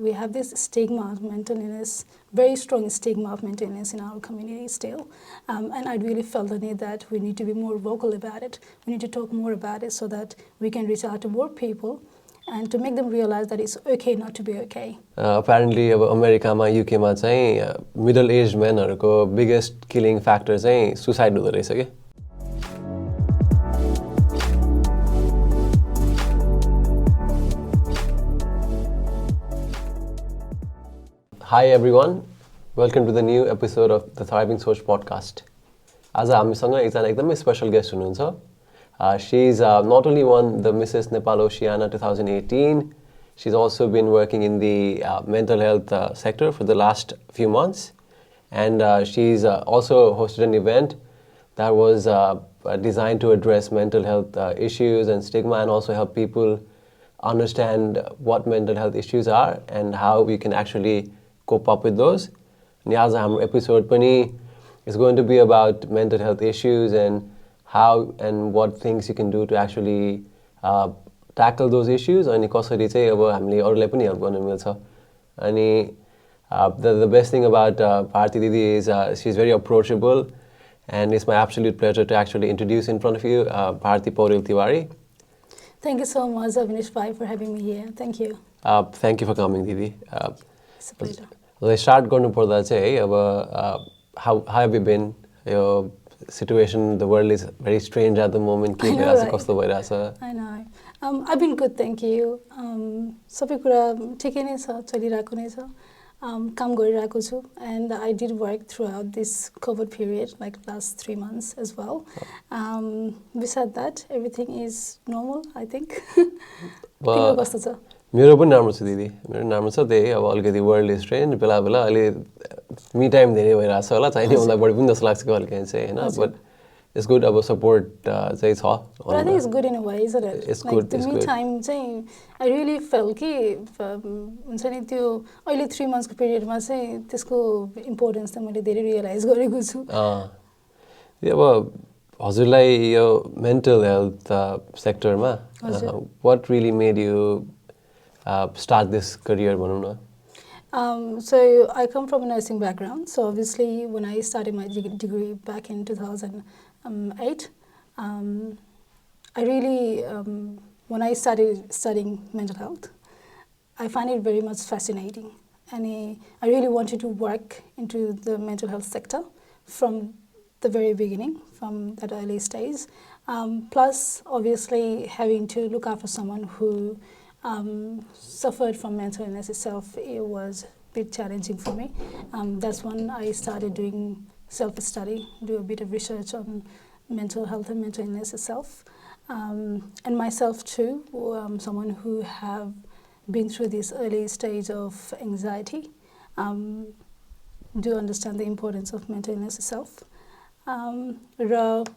We have this stigma of mental illness, very strong stigma of mental illness in our community still. And I really felt the need that we need to be more vocal about it. We need to talk more about it so that we can reach out to more people and to make them realize that it's okay not to be okay. Apparently, America ma UK ma चाहिँ middle aged men हरुको biggest killing factor चाहिँ suicide हुँदो रहेछ के. Hi everyone, welcome to the new episode of the Thriving Soch Podcast. आज हामीसँग एकजना एकदमै special guest हुनुहुन्छ. She's not only won the Mrs. Nepal Oceania 2018, she's also been working in the mental health sector for the last few months. And she's also hosted an event that was designed to address mental health issues and stigma and also help people understand what mental health issues are and how we can actually cope up with those. And आज हाम्रो episode पनि is going to be about mental health issues and how and what things you can do to actually tackle those issues. अनि कसरी चाहिँ अब हामीले अरूलाई पनि help गर्न मिल्छ. अनि the best thing about Bharati Didi is she's very approachable, and it's my absolute pleasure to actually introduce in front of you Bharati Paudel Tiwari. Thank you so much, Avinish Bhai, for having me here. Thank you. Thank you for coming, Didi. It's a pleasure. Let's start गर्नु पर्दा चाहिँ अब how have you been? Your situation, the world is very strange at the moment. के भइरहेछ, कस्तो भइरहेछ? I know. I've been good, thank you. सबै कुरा ठिकै नै छ, चलिरहेको नै छ. काम गरिरहेको छु, and I did work throughout this COVID period, like last 3 months as well. Besides that, everything is normal, I think. तिम्रो कस्तो छ? मेरो पनि राम्रो छ दिदी. मेरो राम्रो छ, त्यही अब अलिकति वर्ल्ड इज स्ट्रेन्ज, बेला बेला अलि मी टाइम धेरै भइरहेछ होला, चाहिने भन्दा बढी पनि जस्तो लाग्छ कहिले चाहिँ हैन, बट इट्स गुड. अब सपोर्ट चाहिँ छ. I think it's good in a way, isn't it? It's good. The me time चाहिँ I really felt कि हुन्छ नि त्यो अहिले 3 months को पिरियडमा चाहिँ त्यसको इम्पोर्टेन्स त मैले धेरै रियलाइज गरेको छु. अब हजुरलाई यो मेन्टल हेल्थ सेक्टरमा what really made you start this career, भनौँ न? So I come from a nursing background. So obviously when I started my degree back in 2008, I really, when I started studying mental health, I find it very much fascinating. And I really wanted to work into the mental health sector from the very beginning, from that early stage. Plus, obviously, having to look after someone who suffered from mental illness itself, it was a bit challenging for me. That's when I started doing self-study, do a bit of research on mental health and mental illness itself. And myself too, someone who have been through this early stage of anxiety, do understand the importance of mental illness itself. र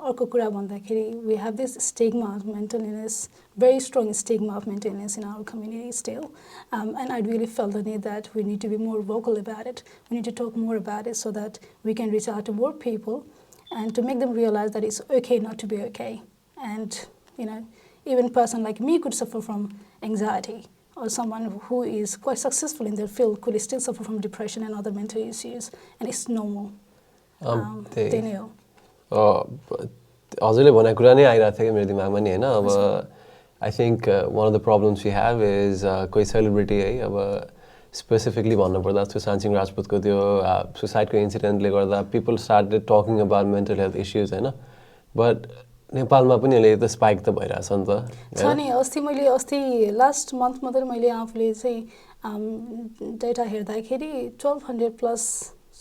अर्को कुरा भन्दाखेरि we have this stigma of mental illness, very strong stigma of mental illness in our community still. And I really felt the need that we need to be more vocal about it. We need to talk more about it so that we can reach out to more people and to make them realize that it's okay not to be okay. And, you know, even a person like me could suffer from anxiety, or someone who is quite successful in their field could still suffer from depression and other mental issues, and it's normal. त्यही नै हो. हजुरले भनेको कुरा नै आइरहेको थियो कि मेरो दिमागमा नि हैन. अब I think one of the problems we have is कोही सेलिब्रिटी है, अब स्पेसिफिकली भन्नुपर्दा सुशान्त सिंह राजपूतको त्यो सुसाइडको इन्सिडेन्टले गर्दा people started talking about mental health issues हैन. बट नेपालमा पनि अहिले त स्पाइक त भइरहेछ नि त. छ नि. अस्ति लास्ट मन्थ मात्रै मैले आफूले चाहिँ डेटा हेर्दाखेरि 1200+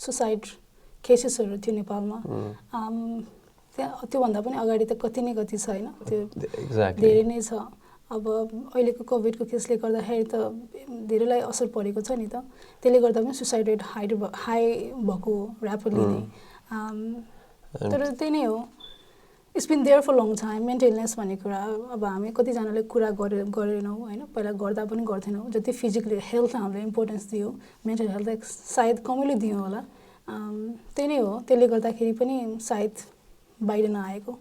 सुसाइड केसेसहरू थियो नेपालमा. त्यहाँ त्योभन्दा पनि अगाडि त कति नै कति छ होइन, त्यो धेरै नै छ. अब अहिलेको कोभिडको केसले गर्दाखेरि त धेरैलाई असर परेको छ नि त. त्यसले गर्दा पनि सुसाइड रेट हाई भएको ऱ्यापिडली नै. तर त्यही नै हो, it's been there for long time. Mental illness भन्ने कुरा अब हामी कतिजनाले कुरा गरेनौँ होइन, पहिला गर्दा पनि गर्थेनौँ. जति फिजिकली हेल्थ हामीले इम्पोर्टेन्स दियो, मेन्टल हेल्थ सायद कमैले दियौँ होला. त्यही नै हो, त्यसले गर्दाखेरि पनि सायद बाहिर नआएको.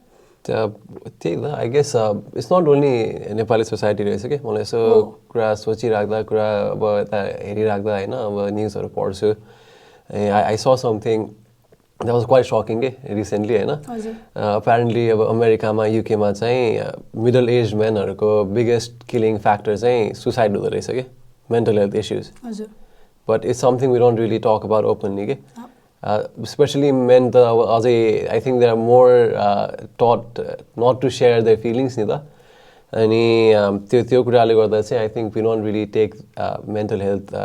त्यही त I guess it's not only Nepali society रहेछ कि मलाई यसो कुरा सोचिराख्दा कुरा अब यता हेरिराख्दा होइन अब न्युजहरू पढ्छु I saw something that was quite shocking के रिसेन्टली होइन अपेरेन्टली अब अमेरिकामा युकेमा चाहिँ मिडल एज म्यानहरूको बिगेस्ट किलिङ फ्याक्टर चाहिँ सुसाइड हुँदो रहेछ कि mental health issues but it's something we don't really talk about openly के स्पेसली मेन त अब अझै I think they are more taught not to share their feelings नि त अनि त्यो कुराले गर्दा चाहिँ I think we don't really take mental health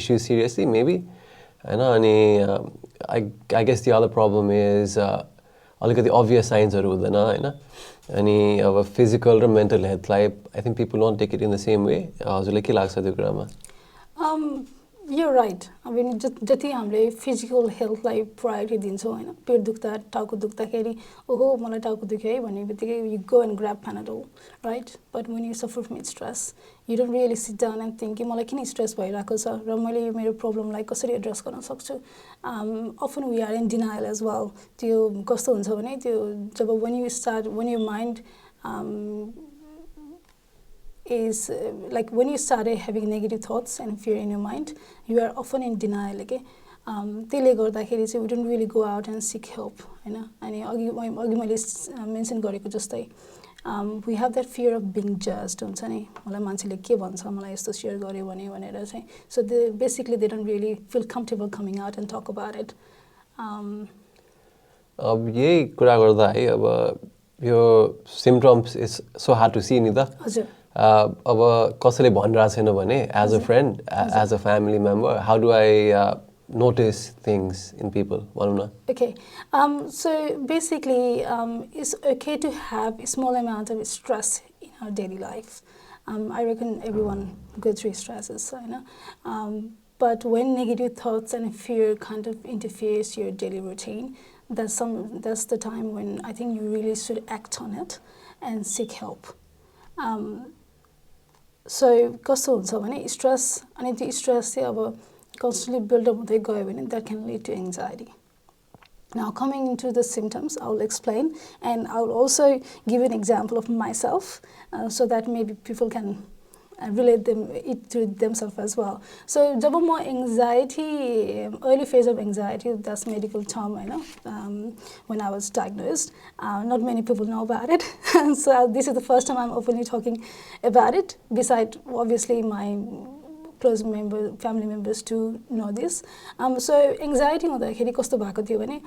issues seriously maybe होइन अनि I guess the other problem is अलिकति अभियस साइन्सहरू हुँदैन होइन अनि अब फिजिकल र मेन्टल हेल्थलाई I think people don't take it in the same way हजुरलाई के लाग्छ त्यो कुरामा You're right. I mean, जति हामीले फिजिकल हेल्थलाई प्रायोरिटी दिन्छौँ होइन पेट दुख्दा टाउको दुख्दाखेरि ओहो मलाई टाउको दुख्यो है भन्ने बित्तिकै you go and grab Panadol, right? But when you suffer from stress, you don't really sit down and think कि मलाई किन स्ट्रेस भइरहेको छ र मैले यो मेरो प्रब्लमलाई कसरी एड्रेस गर्न सक्छु often we are in denial as well. त्यो कस्तो हुन्छ भने त्यो जब when your mind is like when you started having negative thoughts and fear in your mind, you are often in denial. Okay, त्यसले गर्दाखेरि चाहिँ we don't really go out and seek help. होइन अनि अघि मैले मेन्सन गरेको जस्तै we have that fear of being judged. हुन्छ नि मलाई मान्छेले के भन्छ मलाई यस्तो सेयर गर्यो भने भनेर चाहिँ so basically they don't really feel comfortable coming out and talk about it. अब यही कुरा गर्दा है अब यो symptoms is so hard to see नि त हजुर अब कसैले भनिरहेको छैन भने as a friend as a family member how do I notice things in people? Okay, so basically it's okay to have a small amount of stress in our daily life. I reckon everyone goes through stresses, you know. But when negative thoughts and fear kind of interferes your daily routine, that's the time when I think you really should act on it and seek help. So कस्तो हुन्छ भने stress अनि त्यो stress चाहिँ अब constantly build up हुँदै गयो भने that can lead to anxiety. Now coming into the symptoms, I will explain and I will also give an example of myself so that maybe people can relate it to themselves as well. So जब म anxiety, early phase of anxiety, that's medical term, you know, when I was diagnosed. Not many people know about it. So this is the first time I'm openly talking about it, besides obviously my close family members to know this. So anxiety हुँदाखेरि कस्तो भएको थियो भने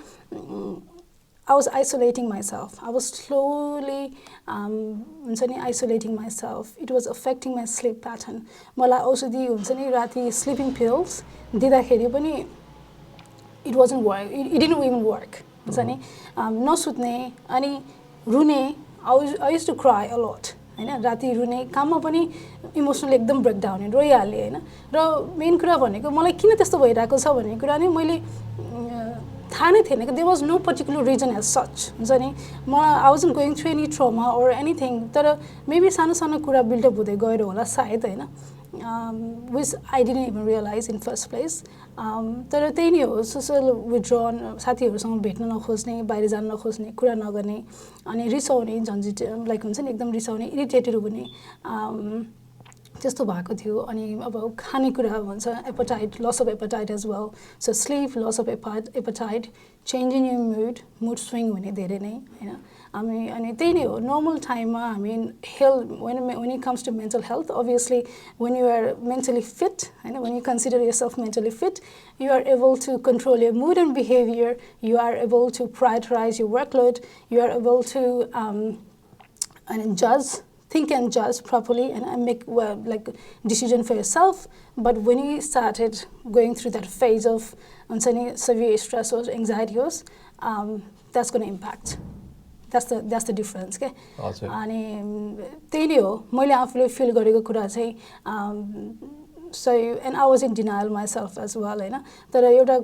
I was isolating myself. I was slowly हुन्छ नि isolating myself. It was affecting my sleep pattern. मलाई औषधि हुन्छ नि राति sleeping pills दिँदाखेरि पनि it wasn't work. It didn't even work. हुन्छ नि नसुत्ने अनि रुने I used to cry a lot. होइन राति रुने काममा पनि इमोसनली एकदम ब्रेकडाउन रोइहालेँ होइन र मेन कुरा भनेको मलाई किन त्यस्तो भइरहेको छ भन्ने कुरा नै मैले थाहा नै थिएन कि there was no particular reason as such हुन्छ नि म I wasn't going through any trauma or anything तर मेबी सानो सानो कुरा बिल्डअप हुँदै गएर होला सायद होइन which I didn't even realise in first place तर त्यही नै हो सोसल विथड्रन साथीहरूसँग भेट्न नखोज्ने बाहिर जान नखोज्ने कुरा नगर्ने अनि रिसाउने झन्झट लाइक हुन्छ नि एकदम रिसाउने इरिटेटेड हुने त्यस्तो भएको थियो अनि अब खानेकुरा भन्छ appetite loss of appetite as well so sleep loss of appetite change in your mood swing हुने धेरै नै होइन अनि त्यही नै हो नर्मल टाइममा हामी health when it comes to mental health obviously when you are mentally fit होइन when you consider yourself mentally fit you are able to control your mood and behavior you are able to prioritize your workload you are able to think and judge properly and make like decision for yourself. But when you started going through that phase of severe stress or anxiety, that's going to impact. That's the difference. Okay? अनि त्यही नै हो मैले आफूले feel गरेको कुरा चाहिँ so and I was in denial myself as well होइन तर एउटा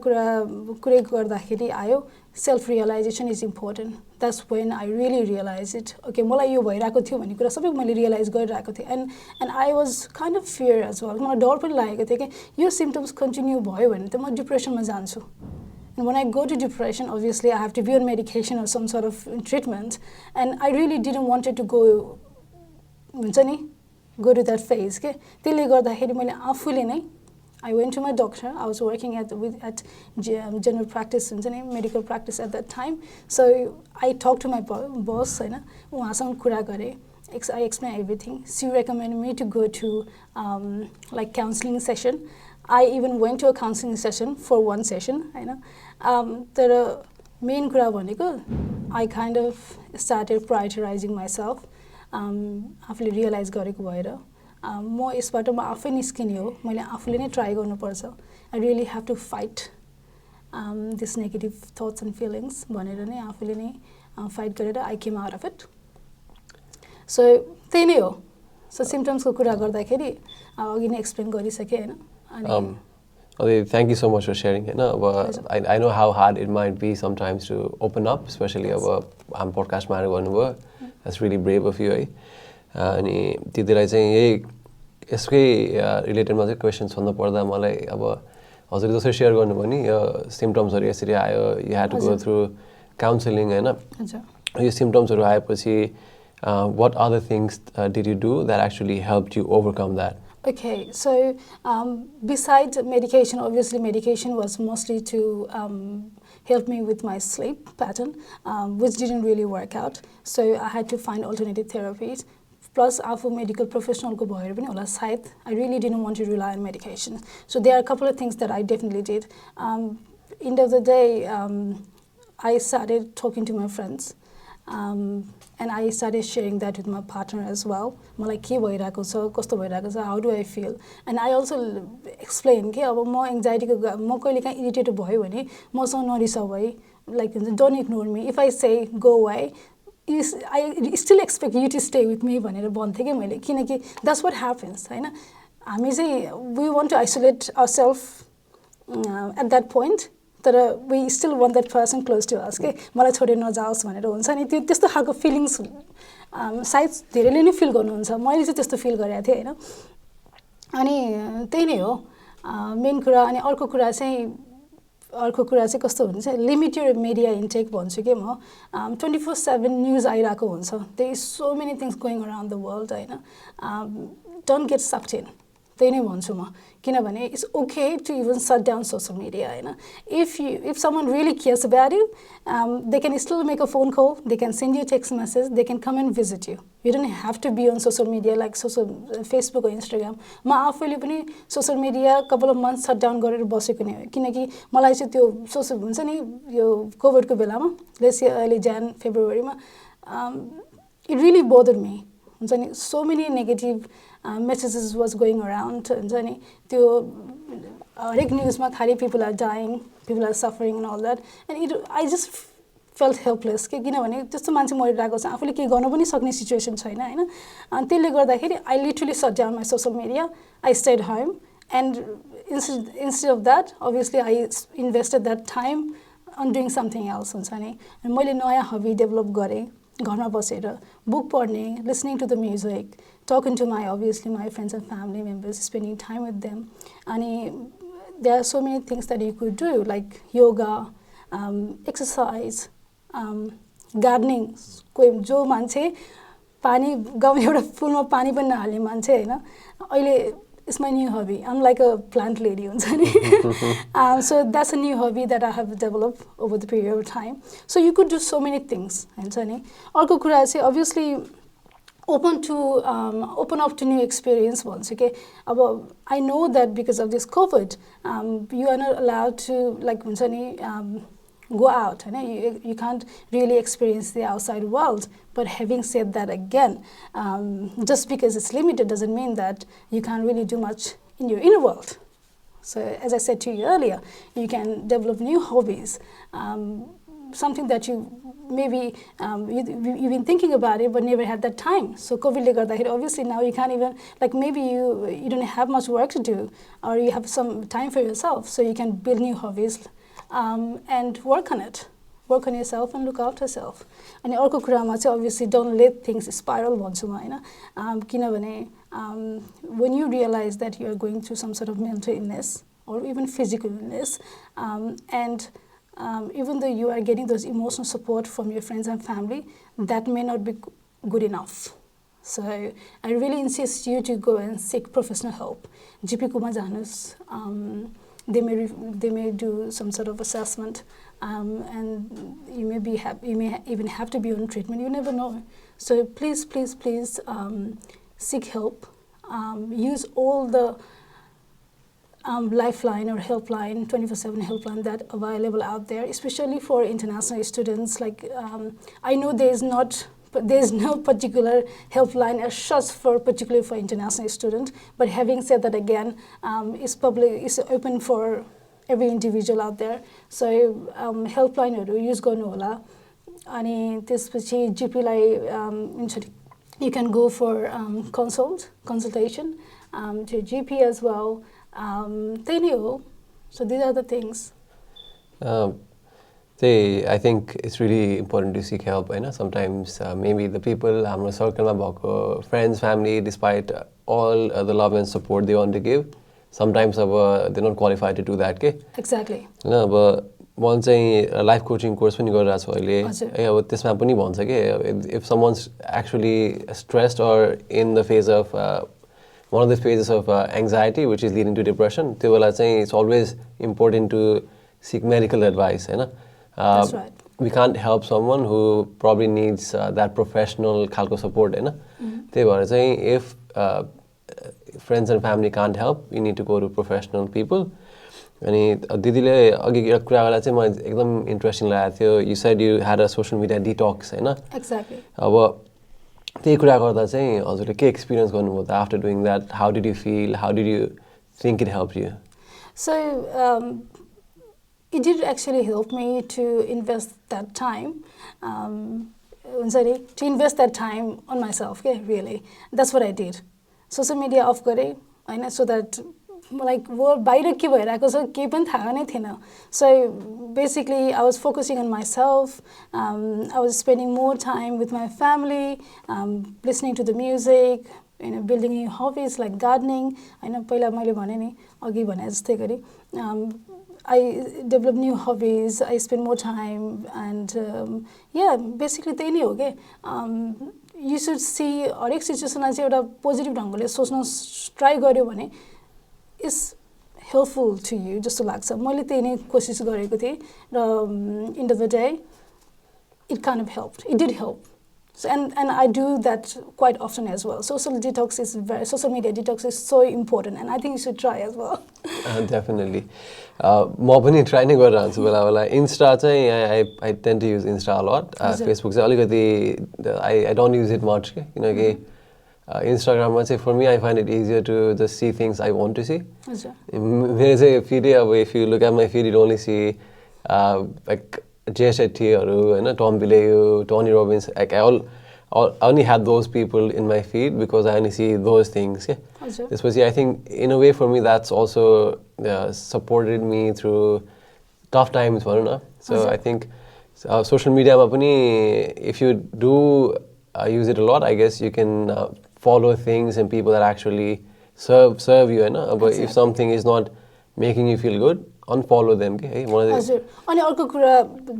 कुरै गर्दाखेरि आयो self realisation is important that's when I really realise it okay मलाई यो भइरहेको थियो भन्ने कुरा सबै मैले रियलाइज गरिरहेको थिएँ and I was kind of fear as well मलाई डर पनि लागेको थियो कि यो सिम्टम्स कन्टिन्यू भयो भने त म डिप्रेसनमा जान्छु And when I go to depression, obviously I have to be on medication or some sort of treatment. And I really didn't want it to go to that phase. त्यसले गर्दाखेरि मैले आफूले नै I went to my doctor. I was working at general practice, medical practice at that time. So I talked to my boss, उहाँसँग कुरा गरेँ. I explained everything. She recommended me to go to like counseling session. I even went to a counseling session for one session. तर main कुरा भनेको I kind of started prioritizing myself. आफूले realize गरेको भएर म यसबाट म आफै निस्किने हो मैले आफूले नै ट्राई गर्नुपर्छ I really have to fight this negative thoughts and feelings भनेर नै आफूले नै fight गरेर I came out of it. So त्यही नै हो. So symptoms को कुरा गर्दाखेरि अघि नै एक्सप्लेन गरिसके हैन. Okay, thank you so much for sharing. I know how hard it might be sometimes to open up, especially I'm podcast manager गर्नुभयो. That's really brave of you. अनि त्यतिलाई चाहिँ यही यसकै रिलेटेडमा चाहिँ क्वेसन्स भन्नु पर्दा मलाई अब हजुरले जसरी सेयर गर्नुभयो नि यो सिम्पटम्सहरू यसरी आयो you had to go through counselling हैन यो सिम्पटम्सहरू आएपछि what other things did you do that actually helped you overcome that? Okay, so besides medication, obviously medication was mostly to help me with my sleep pattern, which didn't really work out. So I had to find alternative therapies. Plus, after medical professional ko bhaera pani hola sayad I really didn't want to rely on medication. So there are a couple of things that I definitely did. End of the day, I started talking to my friends. And I started sharing that with my partner as well. Malai ke bhairako cha kasto bhairako cha how do I feel, and I also explain ke aba ma anxiety ko ma kaile ka irritated bhayo bhane ma सँग नरिसाउ है like don't ignore me if I say go away I still expect you to stay with me भनेर भन्थे के मैले किनकि that's what happens हैन हामी चाहिँ we want to isolate ourselves at that point तर we still want that person close to us के मलाई छोडेर नजाओस् भनेर हुन्छ नि त्यो त्यस्तो खालको फिलिङ्स सायद धेरैले नै फिल गर्नुहुन्छ मैले चाहिँ त्यस्तो फिल गरेको थिएँ हैन अनि त्यही नै हो मेन कुरा अनि अर्को कुरा चाहिँ कस्तो हुन्छ लिमिट योर मिडिया इन्टेक भन्छु के म 24/7 न्यूज आइराको हुन्छ there is so many things going around the world हैन डोन्ट गेट सक्ड इन त्यही नै भन्छु म किनभने it's okay to even shut down social media हैन if someone really cares about you they can still make a phone call, they can send you a text message, they can come and visit you. You don't have to be on social media like Facebook or Instagram. म आफैले पनि social media couple of months shut down गरेर बसेको नि किनकि मलाई चाहिँ त्यो सोशल हुन्छ नि यो कोभिडको बेलामा लेट्स से अहिले जन फेब्रुअरीमा it really bothered me. हुन्छ नि so many negative messages was going around हुन्छ नि त्यो हरेक न्यूजमा खाली people are dying, people are suffering and all that, and I just felt helpless के किनभने त्यस्तो मान्छे मरिरहेको छ आफूले के गर्न पनि सक्ने सिचुएसन छैन हैन अनि त्यसले गर्दाखेरि I literally shut down my social media. I stayed home and instead of that obviously I invested that time on doing something else हुन्छ नि अनि मैले नयाँ हबी डेभलप गरे घरमा बसेर बुक पढ्ने, listening to the music, talking to my friends and family members, spending time with them. And there are so many things that you could do like yoga, exercise, gardening. कोही जो मान्छे पानी गाउँमा एउटा फुलमा पानी पनि नहाल्ने मान्छे हैन अहिले it's my new hobby. I'm like a plant lady. So that's a new hobby that I have developed over the period of time. So you could do so many things. Arko kura चाहिँ obviously open up to new experience once. Okay, I know that because of this COVID, you are not allowed to like go out. You can't really experience the outside world. But having said that again, just because it's limited doesn't mean that you can't really do much in your inner world. So as I said to you earlier, you can develop new hobbies, something that you maybe you've been thinking about it but never had that time. So COVID obviously now you can't even like maybe you don't have much work to do or you have some time for yourself, so you can build new hobbies and work on it. Work on yourself and look after yourself. And अर्को कुरामा चाहिँ obviously don't let things spiral भन्छु म हैन किनभने when you realize that you are going through some sort of mental illness or even physical illness and even though you are getting those emotional support from your friends and family, that may not be good enough. So I really insist you to go and seek professional help. GP kuma janus. They may do some sort of assessment, and you may even have to be on treatment. You never know. So please seek help. Use all the lifeline or helpline, 24/7 helpline that available out there, especially for international students. Like I know there's no particular helpline as such particularly for international students. But having said that, again, it's open for every individual out there. So helpline use गर्नु होला. अनि त्यसपछि GP लाई you can go for consultation to GP as well. So these are the things. I think it's really important to seek help. Sometimes maybe the people in our circle, friends, family, despite all the love and support they want to give, sometimes they're not qualified to do that. Exactly. Once a life coaching course when you go to if someone's actually stressed or in the phase of one of the phases of anxiety which is leading to depression, it's always important to seek medical advice. That's right. We can't help someone who probably needs that professional support. If friends and family can't help, you need to go to professional people. And interesting. You said you had a social media detox. Exactly. Experience after doing that? How did you feel? How did you think it helped you? So it did actually help me to invest that time. To invest that time on myself, really. That's what I did. Social media off gare, so that like world बाहिर के भइरहेको छ केही पनि थाहा नै थिएन. So basically I was focusing on myself. I was spending more time with my family, listening to the music, building new hobbies like gardening. पहिला मैले भने नि अघि भने जस्तै गरी I developed new hobbies. I spend more time, and basically त्यही नै हो के. You should see हरेक सिचुएसनलाई चाहिँ एउटा पोजिटिभ ढंगले सोच्न ट्राई गर्यो भने is helpful to you जस्तो लाग्छ. मैले त्यही नै कोसिस गरेको थिएँ र end of the day it kind of helped. It did help. So, and I do that quite often as well. Social media detox is so important, and I think you should try as well. Definitely. म पनि try नै गरिरहन्छु बेला बेला. Insta I tend to use Insta a lot. Facebook I don't use it much किनकि Instagram for me I find it easier to just see things I want to see. मेरो चाहिँ feed if you look at my feed you'll only see like Jay Shetty, Tom Bilyeu, Tony Robbins. Like I only had those people in my feed because I only see those things. Especially, I think in a way for me that's also supported me through tough times. So I think social media, if you do use it a lot, I guess you can follow things and people that actually serve you. But if something is not making you feel good, unfollow them. And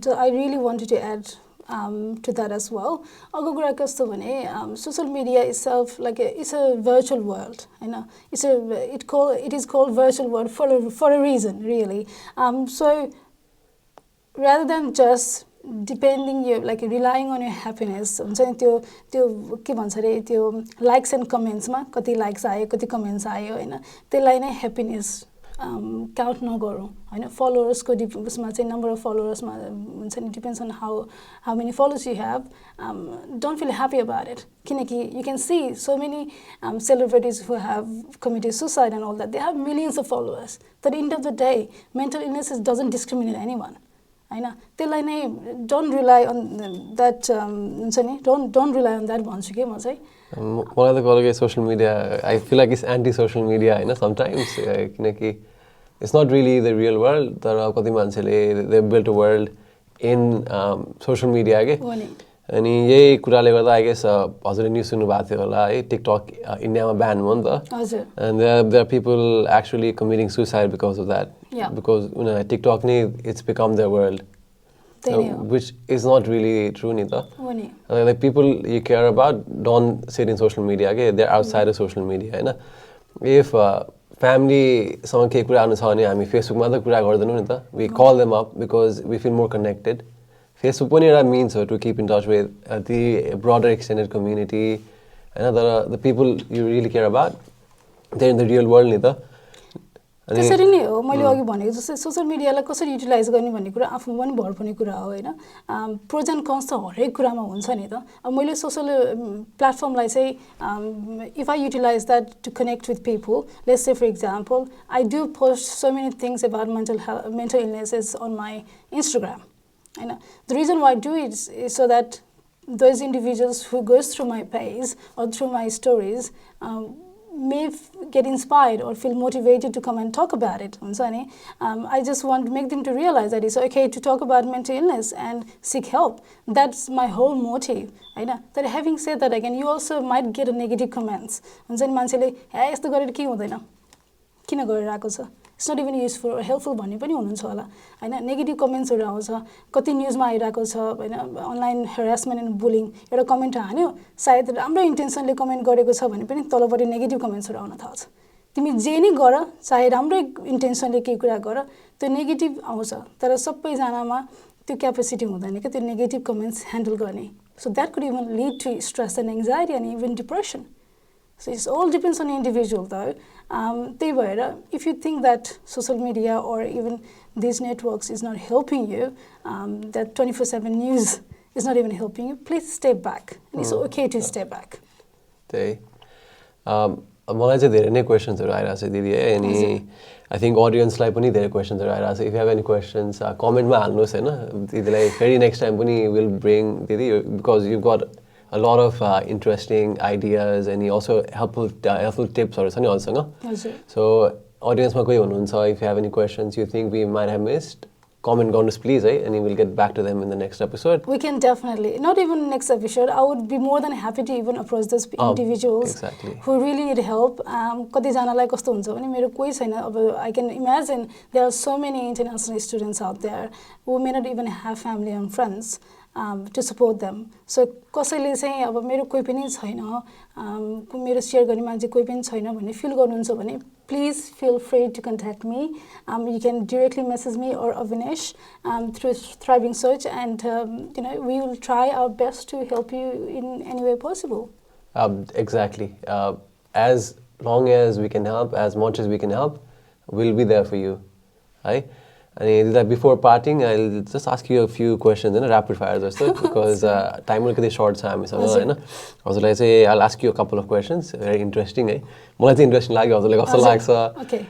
I really wanted to add to that as well. Social media itself, it's a virtual world. It is called virtual world for a reason, really. So rather than just relying on your happiness, likes and comments, kati likes आयो, kati comments आयो, त्यसलाई नै happiness count नगरौँ. Followers को number of followers depends on how many followers you have. Don't feel happy about it. You can see so many celebrities who have committed suicide and all that. They have millions of followers. At the end of the day, mental illness doesn't discriminate anyone. Don't rely on that. Don't rely on that once again. One of the social media, I feel like it's anti-social media. Sometimes it's not really the real world. They built a world in social media. अनि यही कुराले गर्दा I guess हजुरले news सुन्नुभएको थियो होला है TikTok इन्डियामा ब्यान भयो नि त हजुर and there are people actually committing suicide because of that Yeah. because TikTok ni it's become their world त्यही नै हो which is not really true ni ta हो नि like people you care about don't sit in social media okay they're outside of social media हैन if family सँग केही कुरा गर्नु छ भने हामी फेसबुकमा त कुरा गर्दैनौँ नि त we call them up because we feel more connected Facebook पनि एउटा means हो to keep in touch with the broader extended community हैन the people you really care about they're in the real world नि त त्यसरी नै हो मैले अघि भनेको जस्तै सोशल मिडियालाई कसरी युटिलाइज गर्ने भन्ने कुरा आफूमा पनि भर पर्ने कुरा हो हैन प्रोज एन्ड कन्स त हरेक कुरामा हुन्छ नि त अब मैले सोशल प्लेटफर्मलाई चाहिँ if I utilize that to connect with people let's say for example I do post so many things about mental illnesses on my Instagram हैन the reason why do it is so that those individuals who goes through my page or through my stories may get inspired or feel motivated to come and talk about it. I just want to make them to realize that it's okay to talk about mental illness and seek help. That's my whole motive. That having said that again, you also might get a negative comments. It's not even useful or helpful भन्ने पनि हुनुहुन्छ होला हैन negative कमेन्ट्सहरु आउँछ कति न्यूजमा आइराको छ हैन online harassment and bullying एउटा कमेन्ट हान्यो सायद राम्रो इन्टेन्सनले कमेन्ट गरेको छ भने पनि तलपट्टि नेगेटिभ कमेन्ट्सहरु आउन थाल्छ तिमी जे नै गर चाहे राम्रो इन्टेन्सनले केही कुरा गर त्यो नेगेटिभ आउँछ तर सबैजनामा त्यो क्यापेसिटी हुँदैन के त्यो नेगेटिभ कमेन्ट्स ह्यान्डल गर्ने so that could even lead to stress and anxiety and even depression So it all depends on the individual though. If you think that social media or even these networks is not helping you, that 24/7 news is not even helping you, please step back. And it's okay to step back. मलाई चाहिँ धेरै नै क्वेसन्सहरु आइराछ दिदी है अनि I think ऑडियन्सलाई पनि धेरै क्वेसन्सहरु आइराछ if you have any questions कमेन्टमा हाल्नुस् हैन दिदीलाई फेरि नेक्स्ट टाइम पनि विल ब्रिङ दिदी because you got a lot of interesting ideas and also helpful tips or something. So audience ma koi hununcha if you have any questions you think we might have missed comment garnus please and we'll get back to them in the next episode. We can definitely not even next episode I would be more than happy to even approach those individuals who really need help कति जनालाई कस्तो हुन्छ भने मेरो कोही छैन अब I can imagine there are so many international students out there who may not even have family and friends to support them. So कसैले चाहिँ अब मेरो कोही पनि छैन मेरो शेयर गर्ने मान्छे कोही पनि छैन भन्ने फिल गर्नुहुन्छ भने please feel free to contact me. You can directly message me or Avinash through Thriving Soch and we will try our best to help you in any way possible. Exactly. As long as we can help, as much as we can help, we'll be there for you. Right? And before parting, I'll just ask you a few questions, rapid fire just because time will be short. So I'll ask you a couple of questions. Very interesting. Interesting. Okay.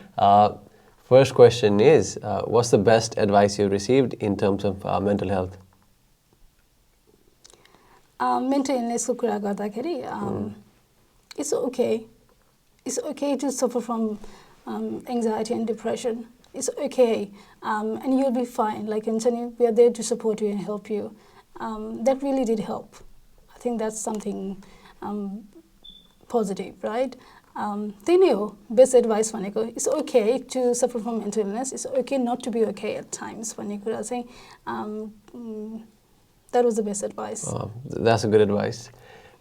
First question is, what's the best advice you received in terms of mental health? Mental illness it's okay. It's okay to suffer from anxiety and depression. It's okay, and you'll be fine. Like Anthony, we are there to support you and help you. That really did help. I think that's something positive, right? Best advice it's okay to suffer from mental illness. It's okay not to be okay at times. That was the best advice. That's a good advice.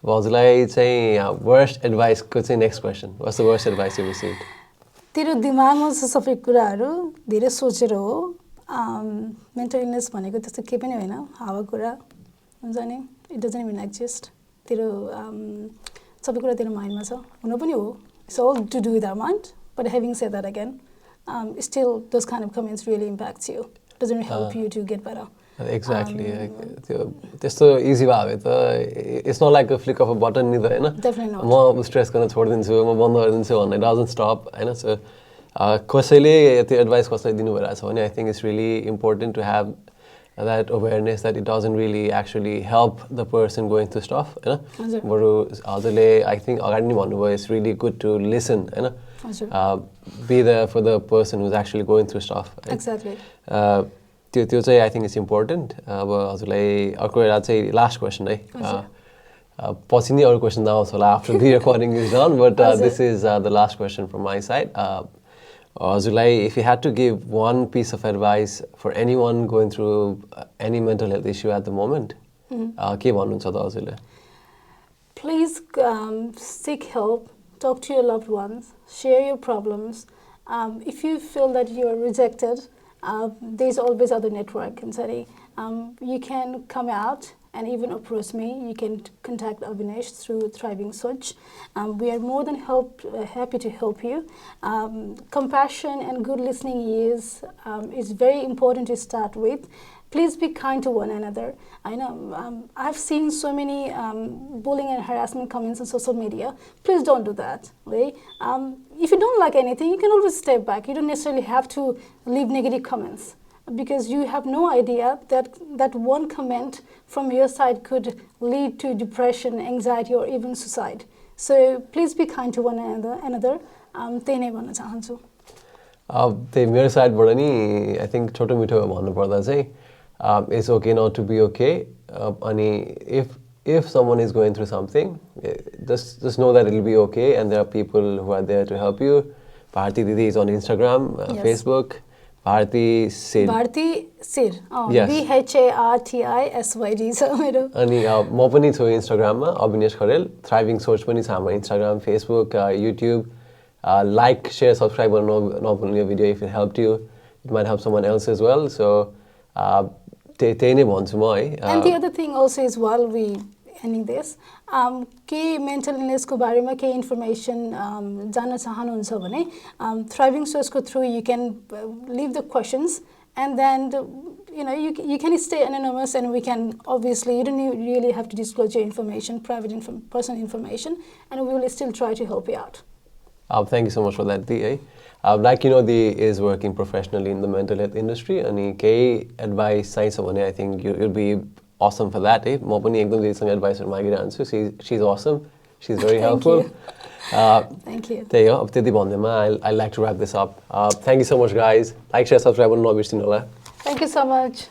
Was like saying worst advice? Could say next question. What's the worst advice you received? तेरो दिमागमा सबै कुराहरु धेरै सोचेर हो mental illness भनेको त्यस्तो के पनि हैन हावा कुरा हुन्छ नि इट डजन्ट इभन एक्जिस्ट तेरो सबै कुरा तेरो माइन्डमा छ हुन पनि हो it's all to do with our mind but having said that again still those kind of comments really impacts you doesn't help you to get better. Exactly. त्यस्तो easy भयो त it's not like a flick of a button neither हैन Definitely not. म stress गर्न छोड्दिन्छु म बन्द गरिदिन्छु भन्ने doesn't stop हैन so कसैले त्यो एडभाइस कसैले दिनु भइरहेछ भने I think it's really important to have that awareness that it doesn't really actually help the person going through stuff हैन बरु हजुरले I think अगाडि नै भन्नुभयो it's really good to listen हैन be there for the person who's actually going through stuff Exactly. त्यो चाहिँ I think it's important अब हजुरलाई अर्को एउटा चाहिँ लास्ट क्वेसन है पछि नै अरू क्वेसन आउँछ होला after the recording is done but this is the last question from my side हजुरलाई if you had to give one piece of advice for any one going through any mental health issue at the moment के भन्नुहुन्छ त हजुरले Please seek help, talk to your loved ones, share your problems. If you feel that you are rejected, there's always other network. And you can come out and even approach me. You can contact Avinash through Thriving Soch. We are more than happy to help you. Compassion and good listening is very important to start with. Please be kind to one another. I know I've seen so many bullying and harassment comments on social media. Please don't do that. Right? If you don't like anything, you can always step back. You don't necessarily have to leave negative comments because you have no idea that one comment from your side could lead to depression, anxiety, or even suicide. So please be kind to one another. त्यही नै भन्न चाहन्छु त्यही मेरो साइडबाट नि I think छोटो मिठो भन्नुपर्दा चाहिँ it's okay not to be okay अनि if someone is going through something just know that it'll be okay and there are people who are there to help you. Bharati Didi is on Instagram, Facebook. Bharati Sir. Bharati Sir. Yes. BHARTISYD छ मेरो अनि म पनि छु इन्स्टाग्राममा Avinesh Kharel thriving सोच पनि छ हाम्रो Instagram Facebook YouTube like share subscribe गर्न नभुल्नु यो video if it help you it might help someone else as well so त्यही नै भन्छु म है and the other thing also is while we ending this के मेन्टल इलनेसको बारेमा केही इन्फर्मेसन जान्न चाहनुहुन्छ भने थ्राइभिङ सोचको through you can leave the questions and then you can stay anonymous and we can obviously you don't really have to disclose your information, private personal information, and we will still try to help you out. Thank you so much for that, Dee. Like you know, Dee is working professionally in the mental health industry. And kei advice I think you'll be awesome for that. Ma pani ekdam Deeसँग advice मागिरहन्छु. She's awesome. She's very helpful. Thank you. त्यही हो अब त्यति भन्दैमा I'd like to wrap this up. Thank you so much, guys. Like, share, subscribe, and नबिर्सिनु होला. Thank you so much.